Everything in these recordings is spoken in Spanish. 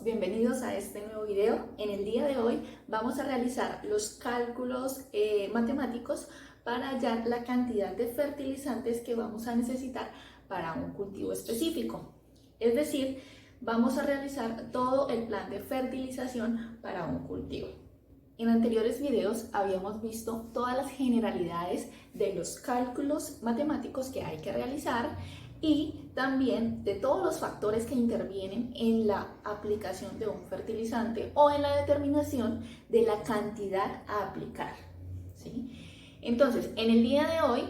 bienvenidos a este nuevo video. En el día de hoy vamos a realizar los cálculos matemáticos para hallar la cantidad de fertilizantes que vamos a necesitar para un cultivo específico. Es decir, vamos a realizar todo el plan de fertilización para un cultivo. En anteriores videos habíamos visto todas las generalidades de los cálculos matemáticos que hay que realizar y también de todos los factores que intervienen en la aplicación de un fertilizante o en la determinación de la cantidad a aplicar, ¿sí? Entonces, en el día de hoy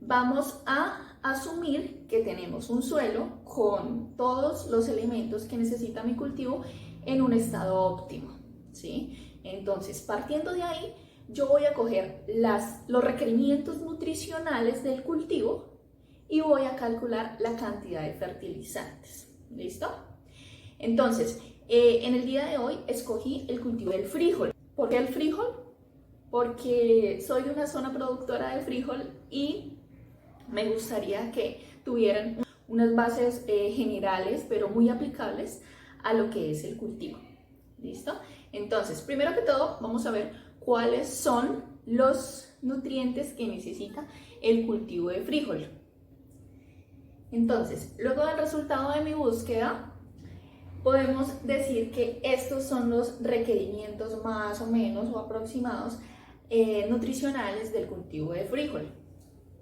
vamos a asumir que tenemos un suelo con todos los elementos que necesita mi cultivo en un estado óptimo, ¿sí? Entonces, partiendo de ahí, yo voy a coger los requerimientos nutricionales del cultivo y voy a calcular la cantidad de fertilizantes. ¿Listo? Entonces, en el día de hoy escogí el cultivo del frijol. ¿Por qué el frijol? Porque soy de una zona productora de frijol y me gustaría que tuvieran unas bases generales, pero muy aplicables a lo que es el cultivo. ¿Listo? Entonces, primero que todo, vamos a ver cuáles son los nutrientes que necesita el cultivo de frijol. Entonces, luego del resultado de mi búsqueda, podemos decir que estos son los requerimientos más o menos o aproximados nutricionales del cultivo de frijol.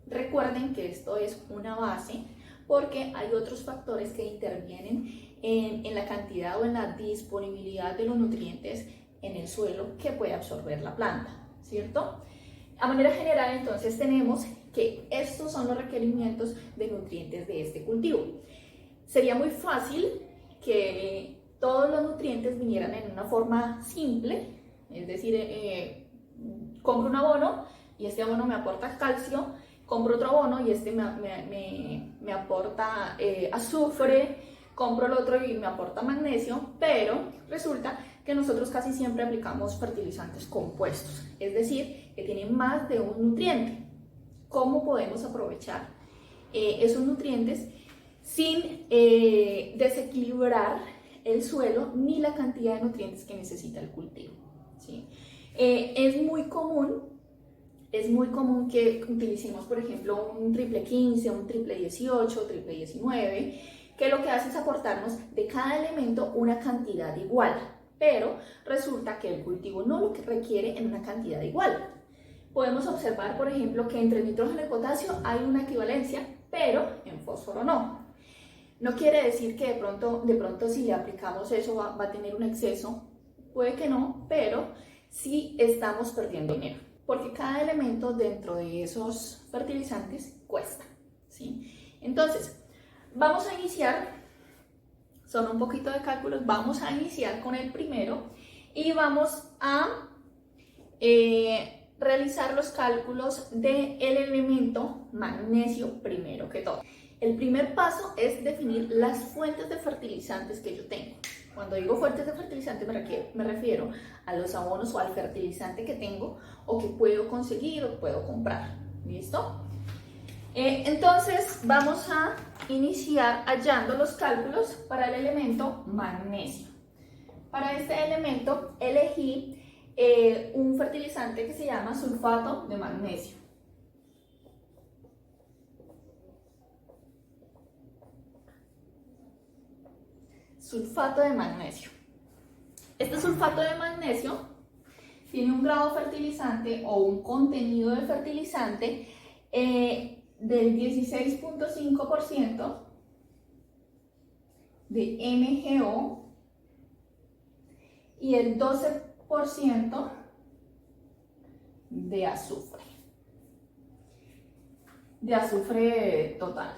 Recuerden que esto es una base porque hay otros factores que intervienen en la cantidad o en la disponibilidad de los nutrientes en el suelo que puede absorber la planta, ¿cierto? A manera general, entonces, tenemos que estos son los requerimientos de nutrientes de este cultivo. Sería muy fácil que todos los nutrientes vinieran en una forma simple, es decir, compro un abono y este abono me aporta calcio, compro otro abono y este me aporta azufre, compro el otro y me aporta magnesio, pero resulta que nosotros casi siempre aplicamos fertilizantes compuestos, es decir, que tienen más de un nutriente. ¿Cómo podemos aprovechar esos nutrientes sin desequilibrar el suelo ni la cantidad de nutrientes que necesita el cultivo? ¿Sí? Es muy común que utilicemos, por ejemplo, un triple 15, un triple 18, triple 19, que lo que hace es aportarnos de cada elemento una cantidad igual, pero resulta que el cultivo no lo requiere en una cantidad igual. Podemos observar, por ejemplo, que entre nitrógeno y potasio hay una equivalencia, pero en fósforo no. No quiere decir que de pronto si le aplicamos eso va a tener un exceso, puede que no, pero sí estamos perdiendo dinero, porque cada elemento dentro de esos fertilizantes cuesta, ¿sí? Entonces, vamos a iniciar, son un poquito de cálculos, vamos a iniciar con el primero y vamos a realizar los cálculos del elemento magnesio primero que todo. El primer paso es definir las fuentes de fertilizantes que yo tengo. Cuando digo fuentes de fertilizante me refiero a los abonos o al fertilizante que tengo o que puedo conseguir o puedo comprar. ¿Listo? Entonces vamos a iniciar hallando los cálculos para el elemento magnesio. Para este elemento elegí un fertilizante que se llama sulfato de magnesio. Sulfato de magnesio. Este sulfato de magnesio tiene un grado fertilizante o un contenido de fertilizante del 16.5% de MgO y el 12% de azufre total.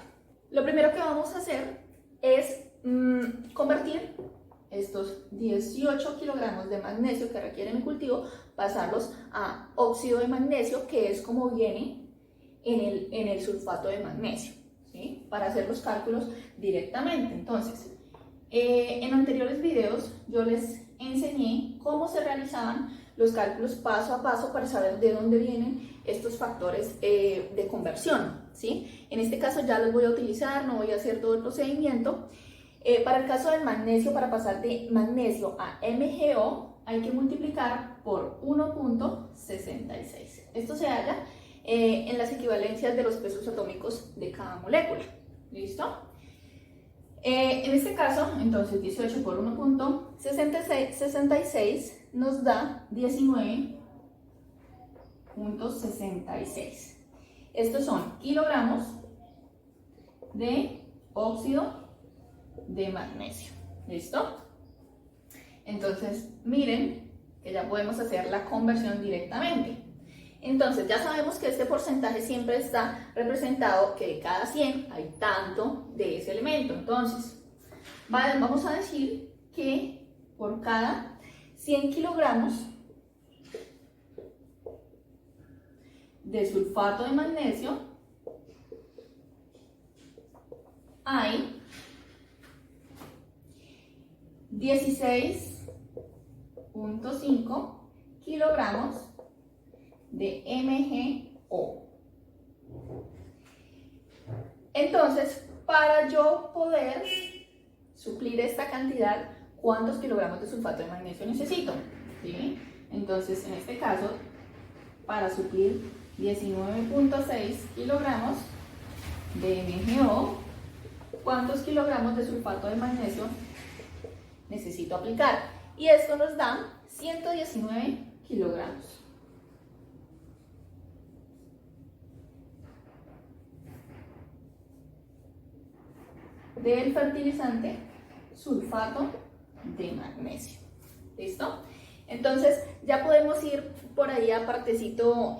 Lo primero que vamos a hacer es convertir estos 18 kilogramos de magnesio que requiere mi cultivo, pasarlos a óxido de magnesio, que es como viene en el sulfato de magnesio, ¿sí? Para hacer los cálculos directamente. Entonces, en anteriores videos yo les enseñé cómo se realizaban los cálculos paso a paso para saber de dónde vienen estos factores de conversión, ¿sí? En este caso ya los voy a utilizar, no voy a hacer todo el procedimiento. Para el caso del magnesio, para pasar de magnesio a MgO, hay que multiplicar por 1.66. Esto se halla en las equivalencias de los pesos atómicos de cada molécula. ¿Listo? En este caso, entonces 18 por 1.66 nos da 19.66. Estos son kilogramos de óxido de magnesio. ¿Listo? Entonces, miren que ya podemos hacer la conversión directamente. Entonces, ya sabemos que este porcentaje siempre está representado que de cada 100 hay tanto de ese elemento. Entonces, vamos a decir que por cada 100 kilogramos de sulfato de magnesio hay 16.5 kilogramos de MgO. Entonces, para yo poder suplir esta cantidad, ¿cuántos kilogramos de sulfato de magnesio necesito? ¿Sí? Entonces, en este caso, para suplir 19.6 kilogramos de MgO, ¿cuántos kilogramos de sulfato de magnesio necesito aplicar? Y esto nos da 119 kilogramos. Del fertilizante sulfato de magnesio. ¿Listo? Entonces ya podemos ir por ahí apartecito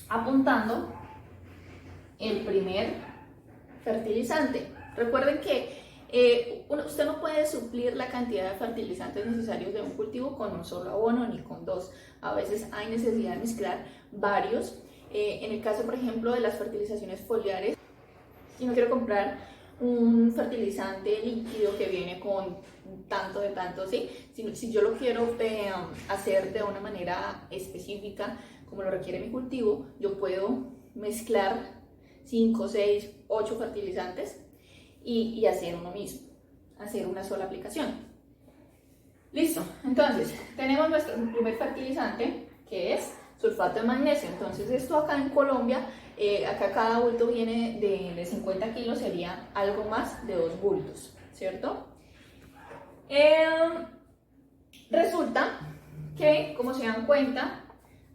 apuntando el primer fertilizante. Recuerden que usted no puede suplir la cantidad de fertilizantes necesarios de un cultivo con un solo abono ni con dos. A veces hay necesidad de mezclar varios. En el caso, por ejemplo, de las fertilizaciones foliares, si no quiero comprar un fertilizante líquido que viene con tanto de tanto, ¿sí? Si yo lo quiero hacer de una manera específica, como lo requiere mi cultivo, yo puedo mezclar 5, 6, 8 fertilizantes y hacer uno mismo, hacer una sola aplicación. Listo, entonces tenemos nuestro primer fertilizante, que es sulfato de magnesio. Entonces esto acá en Colombia, acá cada bulto viene de 50 kilos, sería algo más de 2 bultos, ¿cierto? Resulta que, como se dan cuenta,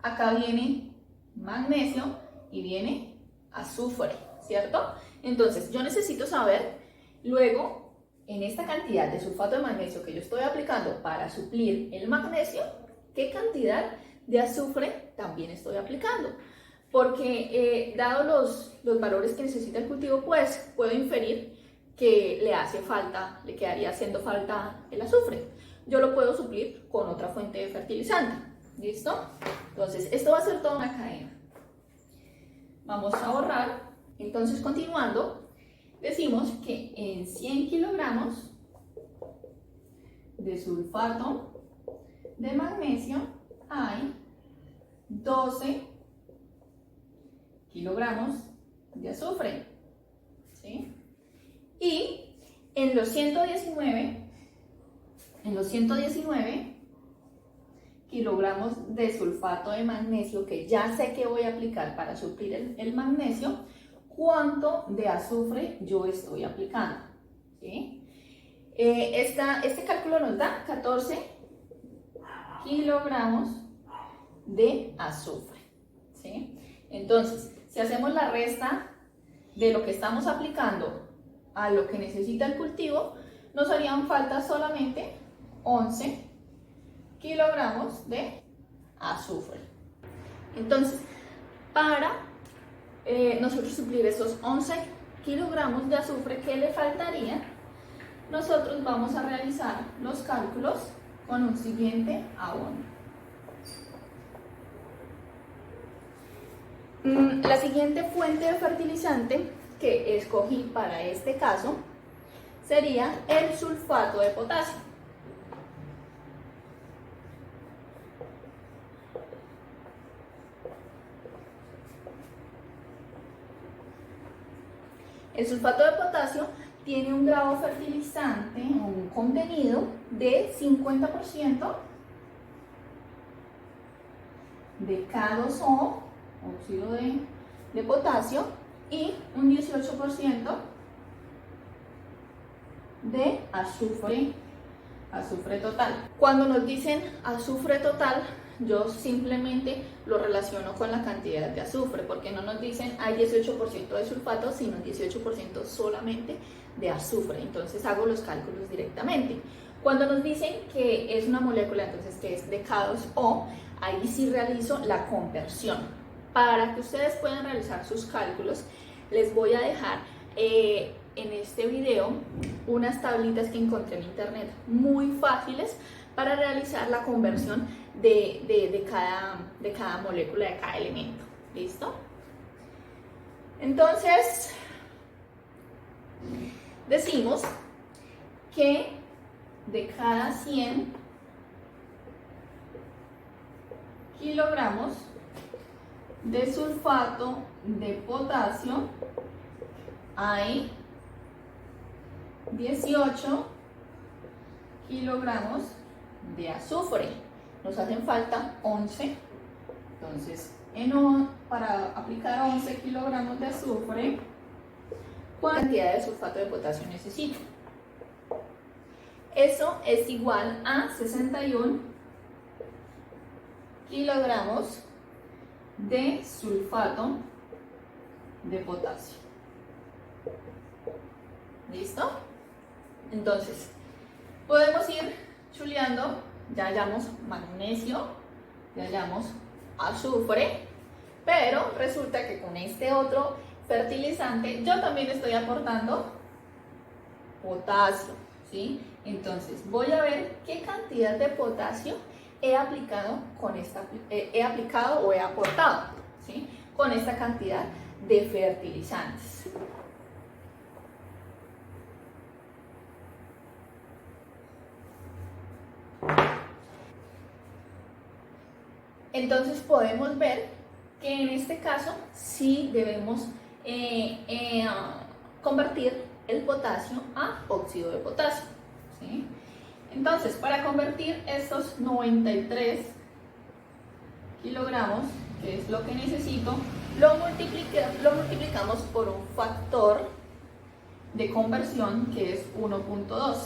acá viene magnesio y viene azufre, ¿cierto? Entonces yo necesito saber luego, en esta cantidad de sulfato de magnesio que yo estoy aplicando para suplir el magnesio, ¿qué cantidad de azufre también estoy aplicando? Porque dado los valores que necesita el cultivo, pues puedo inferir que le hace falta, le quedaría haciendo falta el azufre. Yo lo puedo suplir con otra fuente de fertilizante. ¿Listo? Entonces, esto va a ser toda una cadena. Vamos a borrar. Entonces, continuando, decimos que en 100 kilogramos de sulfato de magnesio hay 12 kilogramos de azufre, ¿sí? Y en los 119 kilogramos de sulfato de magnesio, que ya sé que voy a aplicar para suplir el magnesio, ¿cuánto de azufre yo estoy aplicando? ¿Sí? Este cálculo nos da 14 kilogramos de azufre, ¿sí? Entonces, si hacemos la resta de lo que estamos aplicando a lo que necesita el cultivo, nos harían falta solamente 11 kilogramos de azufre. Entonces, para nosotros suplir esos 11 kilogramos de azufre que le faltaría, nosotros vamos a realizar los cálculos con un siguiente abono. La siguiente fuente de fertilizante que escogí para este caso sería el sulfato de potasio. El sulfato de potasio tiene un grado fertilizante o un contenido de 50% de K2O, óxido de potasio, y un 18% de azufre total. Cuando nos dicen azufre total, yo simplemente lo relaciono con la cantidad de azufre, porque no nos dicen hay 18% de sulfato, sino 18% solamente de azufre. Entonces hago los cálculos directamente. Cuando nos dicen que es una molécula, entonces que es de K2O, ahí sí realizo la conversión. Para que ustedes puedan realizar sus cálculos, les voy a dejar en este video unas tablitas que encontré en internet muy fáciles para realizar la conversión de cada molécula, de cada elemento. ¿Listo? Entonces, decimos que de cada 100 kilogramos de sulfato de potasio hay 18 kilogramos de azufre. Nos hacen falta 11. Entonces, para aplicar 11 kilogramos de azufre, ¿cuánta cantidad de sulfato de potasio necesito? Eso es igual a 61 kilogramos de sulfato de potasio. ¿Listo? Entonces, podemos ir chuleando. Ya hallamos magnesio, ya hallamos azufre, pero resulta que con este otro fertilizante yo también estoy aportando potasio, ¿sí? Entonces, voy a ver qué cantidad de potasio he aplicado o he aportado, ¿sí? Con esta cantidad de fertilizantes. Entonces podemos ver que en este caso sí debemos convertir el potasio a óxido de potasio, ¿sí? Entonces, para convertir estos 93 kilogramos, que es lo que necesito, lo multiplicamos por un factor de conversión que es 1.2,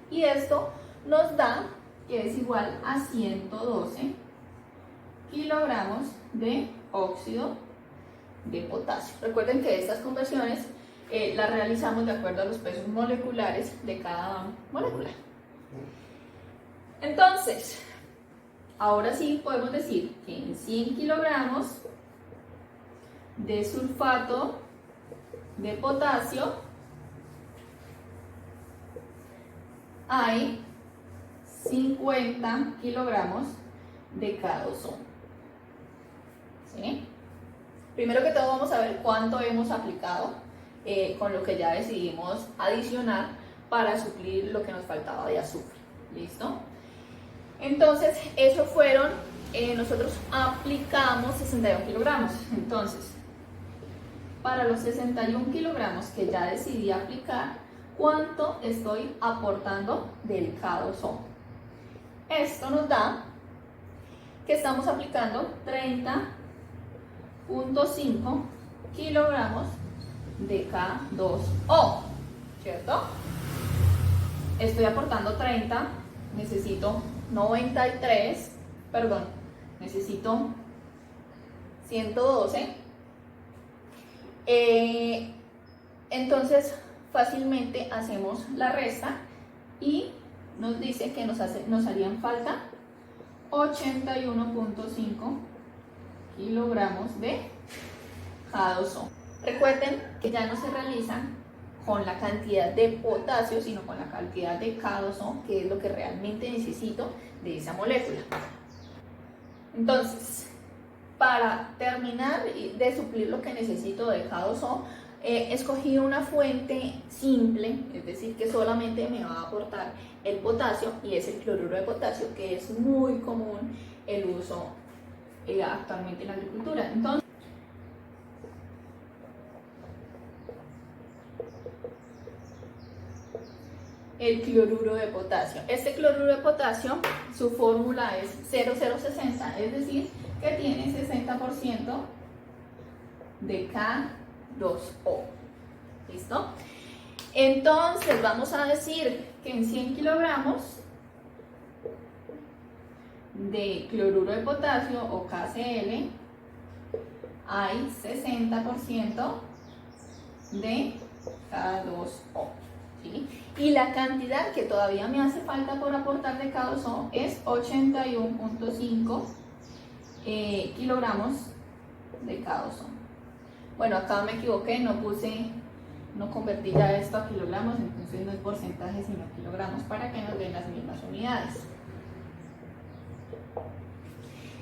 y esto nos da que es igual a 112 kilogramos de óxido de potasio. Recuerden que estas conversiones las realizamos de acuerdo a los pesos moleculares de cada molécula. Entonces, ahora sí podemos decir que en 100 kilogramos de sulfato de potasio hay 50 kilogramos de K2O. ¿Sí? Primero que todo vamos a ver cuánto hemos aplicado con lo que ya decidimos adicionar para suplir lo que nos faltaba de azufre. ¿Listo? Entonces, eso fueron, nosotros aplicamos 61 kilogramos. Entonces, para los 61 kilogramos que ya decidí aplicar, ¿cuánto estoy aportando del K2O? Esto nos da que estamos aplicando 30.5 kilogramos de K2O, ¿cierto? Estoy aportando 30, necesito 93, perdón, necesito 112. Entonces, fácilmente hacemos la resta y nos dice que nos harían falta 81.5 kilogramos de K2O. Recuerden que ya no se realizan con la cantidad de potasio, sino con la cantidad de K2O, que es lo que realmente necesito de esa molécula. Entonces, para terminar de suplir lo que necesito de K2O, escogí una fuente simple, es decir, que solamente me va a aportar el potasio, y es el cloruro de potasio, que es muy común el uso actualmente en la agricultura. Entonces, el cloruro de potasio. Este cloruro de potasio, su fórmula es 0,060, es decir, que tiene 60% de K2O. ¿Listo? Entonces vamos a decir que en 100 kilogramos de cloruro de potasio o KCl hay 60% de K2O. ¿Sí? Y la cantidad que todavía me hace falta por aportar de K2O es 81.5 kilogramos de K2O. Bueno, acá me equivoqué, no convertí ya esto a kilogramos, entonces no es porcentaje sino kilogramos para que nos den las mismas unidades.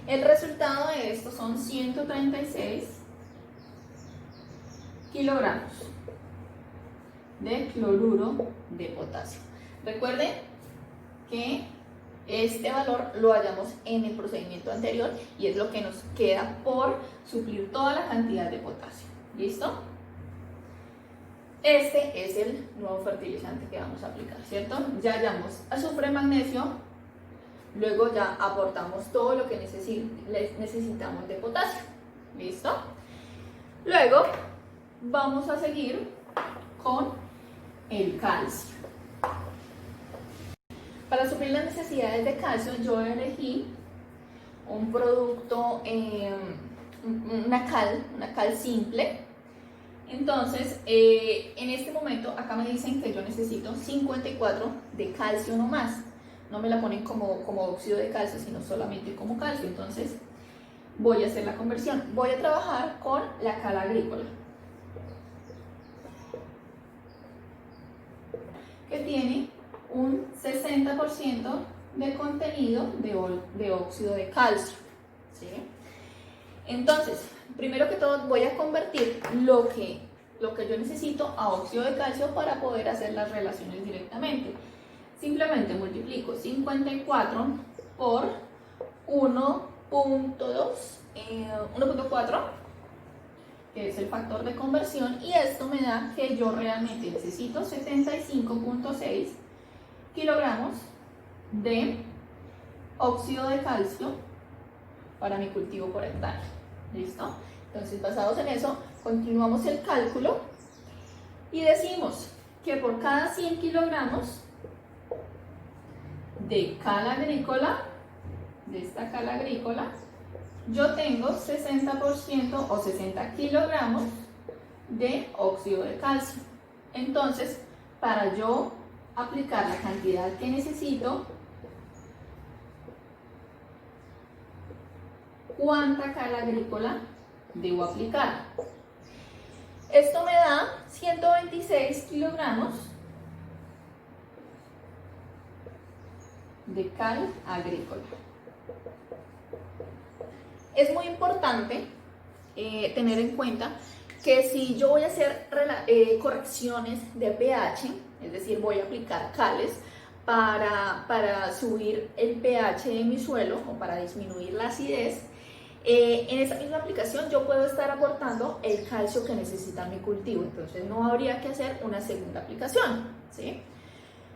El resultado de esto son 136 kilogramos de cloruro de potasio. Recuerden que este valor lo hallamos en el procedimiento anterior y es lo que nos queda por suplir toda la cantidad de potasio. ¿Listo? Este es el nuevo fertilizante que vamos a aplicar, ¿cierto? Ya hallamos azufre, magnesio, luego ya aportamos todo lo que necesitamos de potasio. ¿Listo? Luego vamos a seguir con el calcio. Para suplir las necesidades de calcio, yo elegí un producto, una cal simple. Entonces, en este momento, acá me dicen que yo necesito 54 de calcio nomás. No me la ponen como óxido de calcio, sino solamente como calcio. Entonces, voy a hacer la conversión. Voy a trabajar con la cal agrícola, que tiene un 60% de contenido de óxido de calcio. ¿Sí? Entonces, primero que todo voy a convertir lo que yo necesito a óxido de calcio para poder hacer las relaciones directamente. Simplemente multiplico 54 por 1.4, que es el factor de conversión, y esto me da que yo realmente necesito 75.6 kilogramos de óxido de calcio para mi cultivo por hectárea. ¿Listo? Entonces, basados en eso, continuamos el cálculo y decimos que por cada 100 kilogramos de cal agrícola, de esta cal agrícola, yo tengo 60% o 60 kilogramos de óxido de calcio. Entonces, para yo aplicar la cantidad que necesito, ¿cuánta cal agrícola debo aplicar? Esto me da 126 kilogramos de cal agrícola. Es muy importante tener en cuenta que si yo voy a hacer correcciones de pH, es decir, voy a aplicar cales para subir el pH de mi suelo o para disminuir la acidez, en esta misma aplicación yo puedo estar aportando el calcio que necesita mi cultivo, entonces no habría que hacer una segunda aplicación, ¿sí?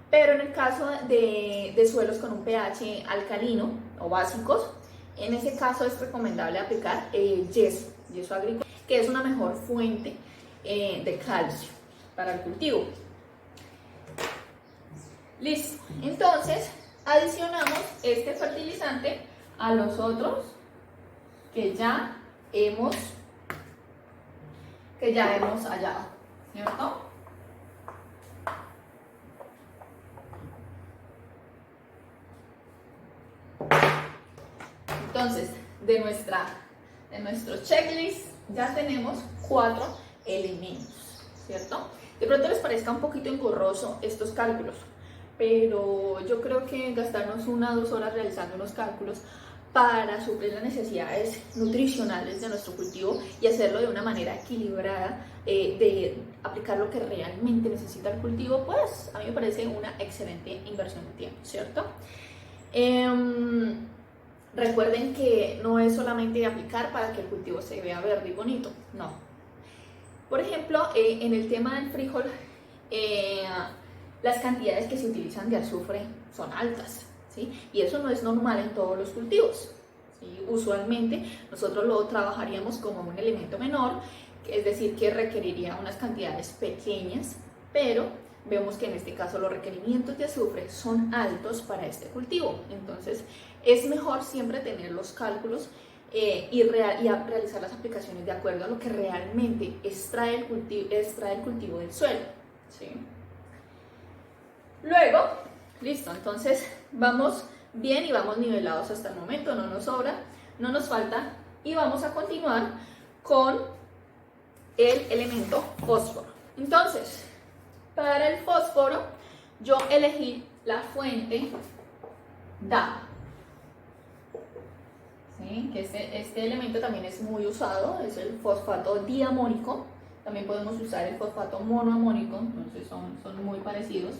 Pero en el caso de suelos con un pH alcalino o básicos, en ese caso es recomendable aplicar yeso agrícola, que es una mejor fuente de calcio para el cultivo. Listo, entonces adicionamos este fertilizante a los otros que ya hemos hallado, ¿cierto? Entonces, de nuestro checklist ya tenemos 4 elementos, ¿cierto? De pronto les parezca un poquito engorroso estos cálculos, pero yo creo que gastarnos 1 o 2 horas realizando unos cálculos para suplir las necesidades nutricionales de nuestro cultivo y hacerlo de una manera equilibrada, de aplicar lo que realmente necesita el cultivo, pues a mí me parece una excelente inversión de tiempo, ¿cierto? Recuerden que no es solamente aplicar para que el cultivo se vea verde y bonito, no. Por ejemplo, en el tema del frijol, las cantidades que se utilizan de azufre son altas, ¿sí? Y eso no es normal en todos los cultivos, ¿sí? Usualmente nosotros lo trabajaríamos como un elemento menor, es decir, que requeriría unas cantidades pequeñas, pero vemos que en este caso los requerimientos de azufre son altos para este cultivo. Entonces es mejor siempre tener los cálculos y realizar las aplicaciones de acuerdo a lo que realmente extrae el cultivo del suelo, ¿sí? Luego, listo, entonces vamos bien y vamos nivelados hasta el momento, no nos sobra, no nos falta, y vamos a continuar con el elemento fósforo. Entonces, para el fósforo yo elegí la fuente DAP, ¿sí? Que este elemento también es muy usado, es el fosfato diamónico. También podemos usar el fosfato monoamónico, entonces son muy parecidos,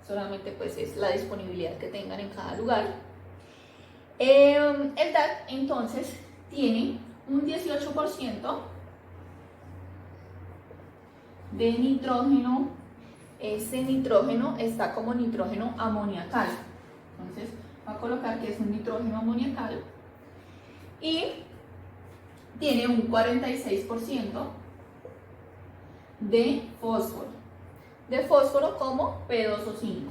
solamente pues es la disponibilidad que tengan en cada lugar. El DAP entonces tiene un 18% de nitrógeno. Este nitrógeno está como nitrógeno amoniacal, entonces voy a colocar que es un nitrógeno amoniacal, y tiene un 46% de fósforo como P2O5.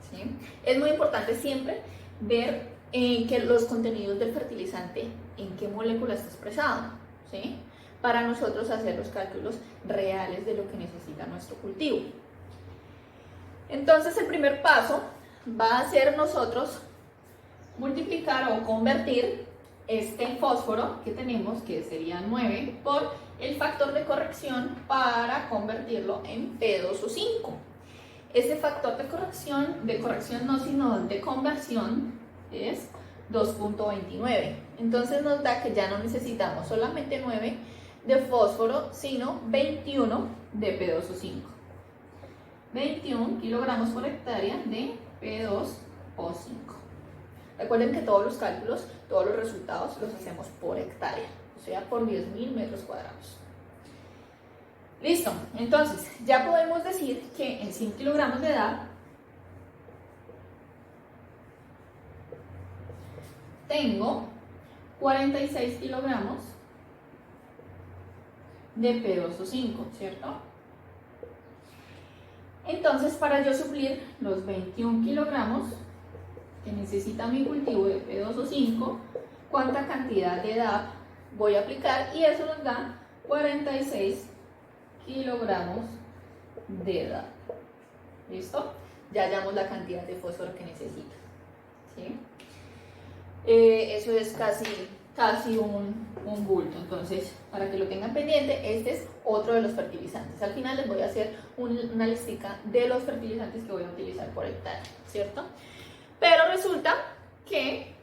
¿Sí? Es muy importante siempre ver que los contenidos del fertilizante, en qué molécula está expresado, ¿sí? Para nosotros hacer los cálculos reales de lo que necesita nuestro cultivo. Entonces el primer paso va a ser nosotros multiplicar o convertir este fósforo que tenemos, que sería 9, por el factor de corrección para convertirlo en P2O5. Ese factor de corrección no, sino de conversión, es 2.29. Entonces nos da que ya no necesitamos solamente 9 de fósforo, sino 21 de P2O5. 21 kilogramos por hectárea de P2O5. Recuerden que todos los cálculos, todos los resultados los hacemos por hectárea, o sea, por 10.000 metros cuadrados. Listo, entonces ya podemos decir que en 100 kilogramos de DAP tengo 46 kilogramos de P2O5, ¿cierto? Entonces, para yo suplir los 21 kilogramos que necesita mi cultivo de P2O5, ¿cuánta cantidad de DAP voy a aplicar? Y eso nos da 46 kilogramos de DAP. ¿Listo? Ya hallamos la cantidad de fósforo que necesita, ¿sí? Eso es casi un bulto. Entonces, para que lo tengan pendiente, este es otro de los fertilizantes. Al final les voy a hacer una listica de los fertilizantes que voy a utilizar por hectárea, ¿cierto? Pero resulta que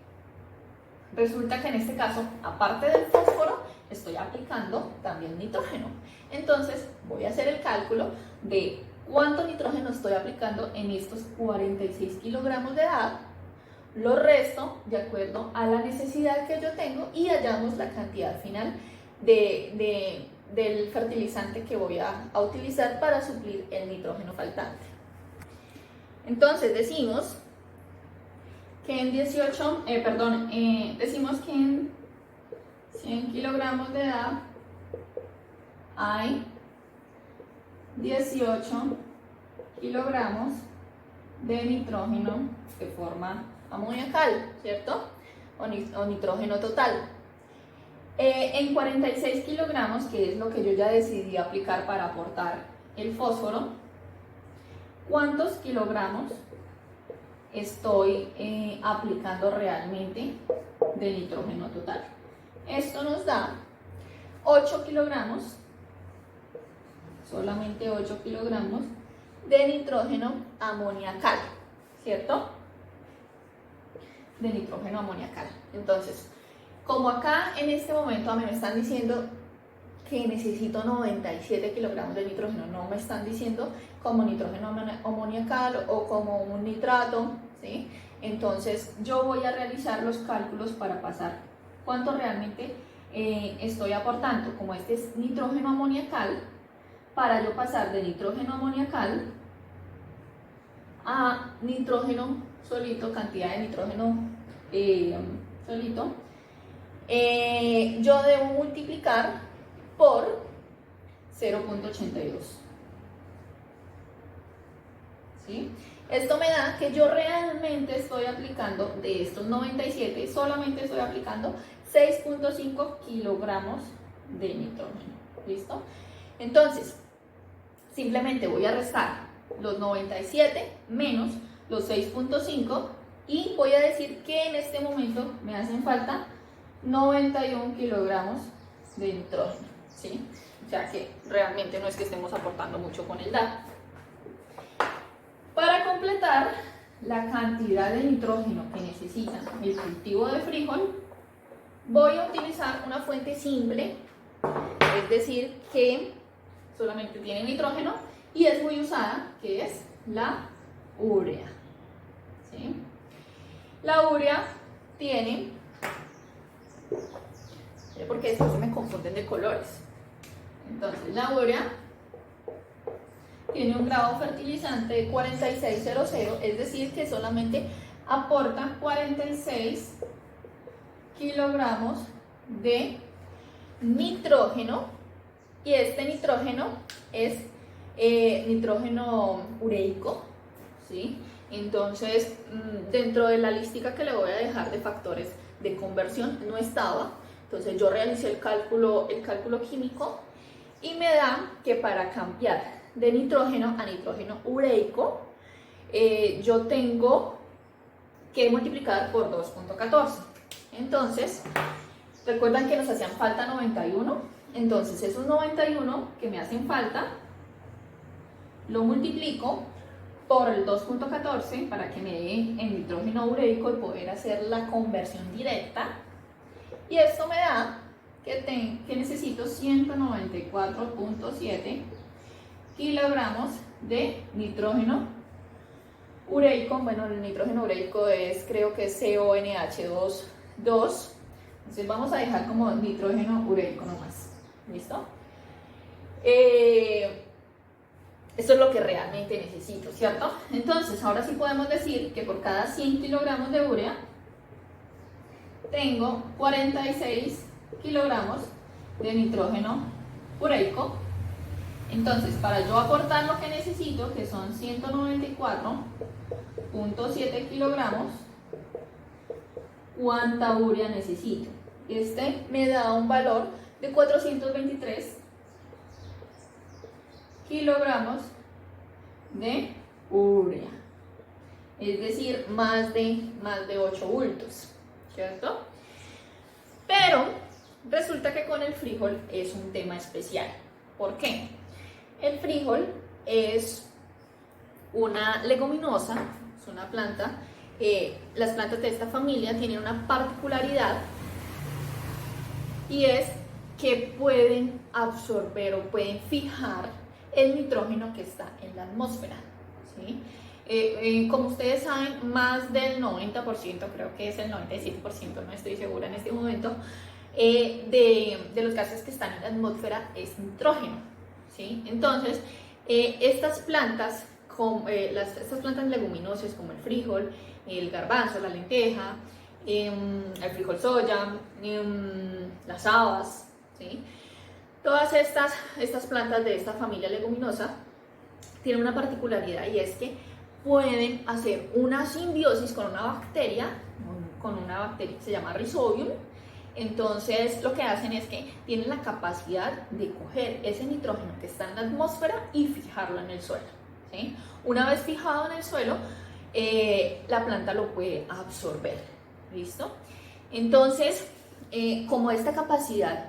en este caso, aparte del fósforo, estoy aplicando también nitrógeno. Entonces voy a hacer el cálculo de cuánto nitrógeno estoy aplicando en estos 46 kilogramos de DAP, lo resto de acuerdo a la necesidad que yo tengo y hallamos la cantidad final del fertilizante que voy a utilizar para suplir el nitrógeno faltante. Entonces decimos que en decimos que en 100 kilogramos de DAP hay 18 kilogramos de nitrógeno de forma amoniacal, ¿cierto? O nitrógeno total. En 46 kilogramos, que es lo que yo ya decidí aplicar para aportar el fósforo, ¿cuántos kilogramos estoy aplicando realmente de nitrógeno total? Esto nos da 8 kilogramos, solamente 8 kilogramos de nitrógeno amoniacal, ¿cierto? De nitrógeno amoniacal. Entonces, como acá en este momento a mí me están diciendo que necesito 97 kilogramos de nitrógeno, no me están diciendo como nitrógeno amoniacal o como un nitrato, ¿sí? Entonces yo voy a realizar los cálculos para pasar cuánto realmente estoy aportando. Como este es nitrógeno amoniacal, para yo pasar de nitrógeno amoniacal a nitrógeno solito, cantidad de nitrógeno solito, yo debo multiplicar por 0,82. ¿Sí? Esto me da que yo realmente estoy aplicando de estos 97, solamente estoy aplicando 6,5 kilogramos de nitrógeno. ¿Listo? Entonces, simplemente voy a restar los 97 menos los 6,5 y voy a decir que en este momento me hacen falta 91 kilogramos de nitrógeno. ¿Sí? O sea que realmente no es que estemos aportando mucho con el dato. Para completar la cantidad de nitrógeno que necesita el cultivo de frijol, voy a utilizar una fuente simple, es decir, que solamente tiene nitrógeno y es muy usada, que es la urea. ¿Sí? La urea tiene, porque después se me confunden de colores, entonces la urea tiene un grado fertilizante de 4600, es decir, que solamente aporta 46 kilogramos de nitrógeno, y este nitrógeno es nitrógeno ureico, ¿sí? Entonces, dentro de la lística que le voy a dejar de factores de conversión no estaba, entonces yo realicé el cálculo químico y me da que para cambiar de nitrógeno a nitrógeno ureico, yo tengo que multiplicar por 2,14. Entonces, recuerdan que nos hacían falta 91, entonces esos 91 que me hacen falta, lo multiplico por el 2,14 para que me dé el nitrógeno ureico y poder hacer la conversión directa, y esto me da que necesito 194,7 kilogramos de nitrógeno ureico. Bueno, el nitrógeno ureico creo que es CONH2, entonces vamos a dejar como nitrógeno ureico nomás. ¿Listo? Esto es lo que realmente necesito, ¿cierto? Entonces, ahora sí podemos decir que por cada 100 kilogramos de urea tengo 46 kilogramos de nitrógeno ureico. Entonces, para yo aportar lo que necesito, que son 194,7 kilogramos, ¿cuánta urea necesito? Este me da un valor de 423 kilogramos de urea, es decir, más de 8 bultos, ¿cierto? Pero resulta que con el frijol es un tema especial. ¿Por qué? El frijol es una leguminosa, es una planta. Las plantas de esta familia tienen una particularidad, y es que pueden absorber o pueden fijar el nitrógeno que está en la atmósfera, ¿sí? Como ustedes saben, más del 90%, creo que es el 97%, no estoy segura en este momento, de los gases que están en la atmósfera es nitrógeno, ¿sí? Entonces, estas plantas leguminosas como el frijol, el garbanzo, la lenteja, el frijol soya, las habas, ¿sí? Todas estas plantas de esta familia leguminosa tienen una particularidad, y es que pueden hacer una simbiosis con una bacteria que se llama Rhizobium. Entonces lo que hacen es que tienen la capacidad de coger ese nitrógeno que está en la atmósfera y fijarlo en el suelo, ¿sí? Una vez fijado en el suelo, la planta lo puede absorber. ¿Listo? Entonces, como esta capacidad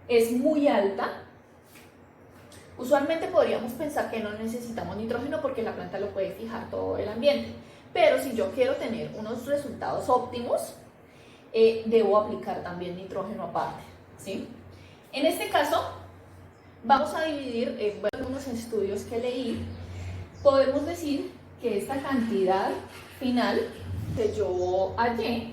es muy alta, usualmente podríamos pensar que no necesitamos nitrógeno porque la planta lo puede fijar todo el ambiente. Pero si yo quiero tener unos resultados óptimos, debo aplicar también nitrógeno aparte, ¿sí? En este caso, vamos a dividir, bueno, unos estudios que leí, podemos decir que esta cantidad final que yo hallé,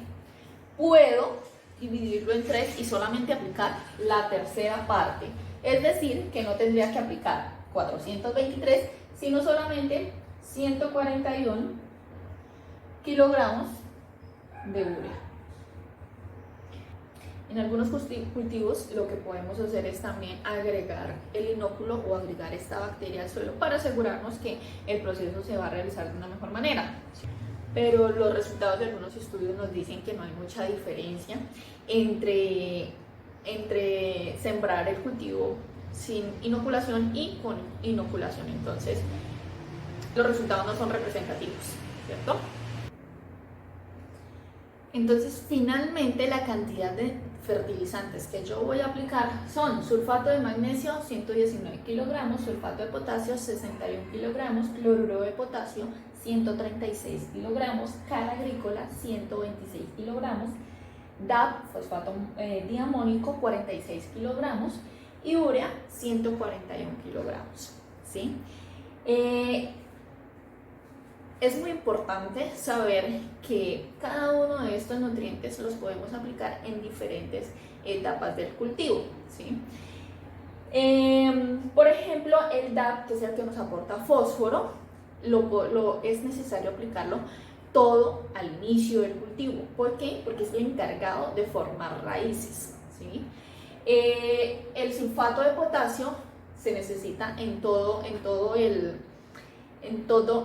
puedo dividirlo en 3 y solamente aplicar la tercera parte. Es decir, que no tendría que aplicar 423, sino solamente 141 kilogramos de urea. En algunos cultivos lo que podemos hacer es también agregar el inóculo o agregar esta bacteria al suelo para asegurarnos que el proceso se va a realizar de una mejor manera. Pero los resultados de algunos estudios nos dicen que no hay mucha diferencia entre sembrar el cultivo sin inoculación y con inoculación. Entonces, los resultados no son representativos, ¿cierto? Entonces, finalmente, la cantidad de fertilizantes que yo voy a aplicar son sulfato de magnesio 119 kilogramos, sulfato de potasio 61 kilogramos, cloruro de potasio 136 kilogramos, cal agrícola 126 kilogramos, DAP, fosfato diamónico 46 kilogramos y urea 141 kilogramos, ¿sí? Es muy importante saber que cada uno de estos nutrientes los podemos aplicar en diferentes etapas del cultivo, ¿sí? Por ejemplo, el DAP, que es el que nos aporta fósforo, es necesario aplicarlo todo al inicio del cultivo. ¿Por qué? Porque es el encargado de formar raíces, ¿sí? El sulfato de potasio se necesita en todo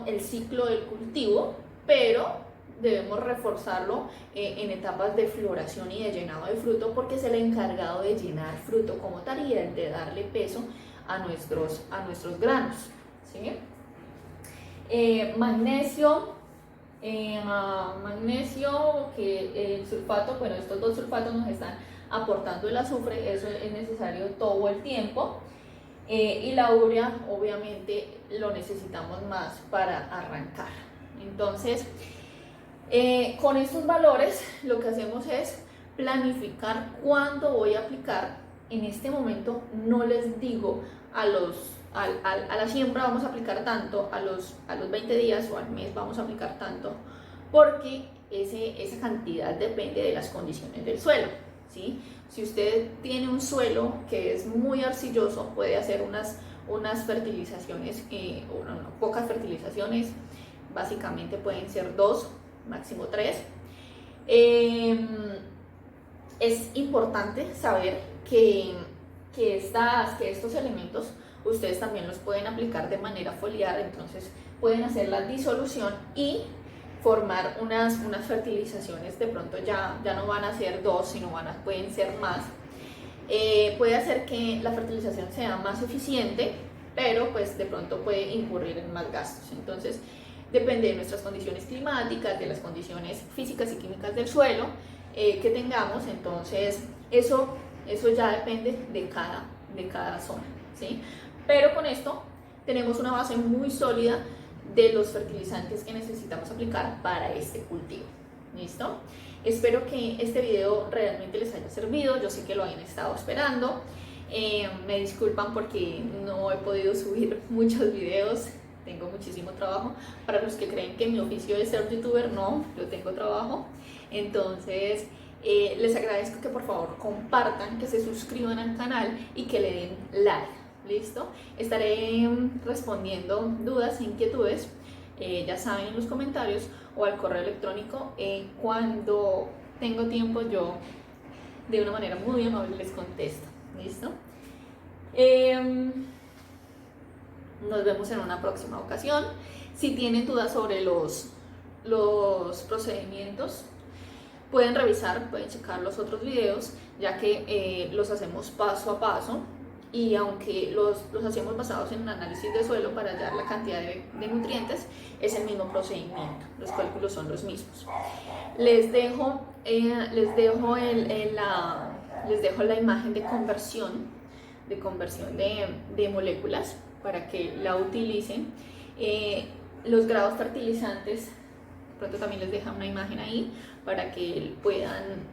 el ciclo del cultivo, pero debemos reforzarlo en etapas de floración y de llenado de fruto, porque es el encargado de llenar fruto como tal y de darle peso a nuestros granos, ¿sí? Magnesio, que el sulfato, bueno, estos dos sulfatos nos están aportando el azufre, eso es necesario todo el tiempo. Y la urea obviamente lo necesitamos más para arrancar. Entonces, con estos valores lo que hacemos es planificar cuándo voy a aplicar. En este momento no les digo a la siembra vamos a aplicar tanto, a los 20 días o al mes vamos a aplicar tanto, porque esa cantidad depende de las condiciones del suelo, ¿sí? Si usted tiene un suelo que es muy arcilloso, puede hacer unas fertilizaciones, pocas fertilizaciones, básicamente pueden ser 2, máximo 3. Es importante saber que estos elementos ustedes también los pueden aplicar de manera foliar, entonces pueden hacer la disolución y formar unas fertilizaciones. De pronto ya no van a ser 2, sino pueden ser más. Puede hacer que la fertilización sea más eficiente, pero pues de pronto puede incurrir en más gastos. Entonces depende de nuestras condiciones climáticas, de las condiciones físicas y químicas del suelo que tengamos. Entonces eso ya depende de cada zona, ¿sí? Pero con esto tenemos una base muy sólida de los fertilizantes que necesitamos aplicar para este cultivo. ¿Listo? Espero que este video realmente les haya servido. Yo sé que lo hayan estado esperando. Me disculpan porque no he podido subir muchos videos. Tengo muchísimo trabajo. Para los que creen que mi oficio es ser youtuber, no, yo tengo trabajo. Entonces les agradezco que por favor compartan, que se suscriban al canal y que le den like. ¿Listo? Estaré respondiendo dudas e inquietudes, ya saben, en los comentarios o al correo electrónico. Cuando tengo tiempo, yo de una manera muy amable les contesto. ¿Listo? Nos vemos en una próxima ocasión. Si tienen dudas sobre los procedimientos, pueden revisar, pueden checar los otros videos, ya que los hacemos paso a paso. Y aunque los hacemos basados en un análisis de suelo para hallar la cantidad de nutrientes, es el mismo procedimiento, los cálculos son los mismos. Les dejo la imagen de conversión de moléculas para que la utilicen. Los grados fertilizantes, pronto también les dejo una imagen ahí para que puedan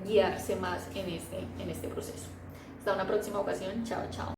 guiarse más en este proceso. Hasta una próxima ocasión. Chao, chao.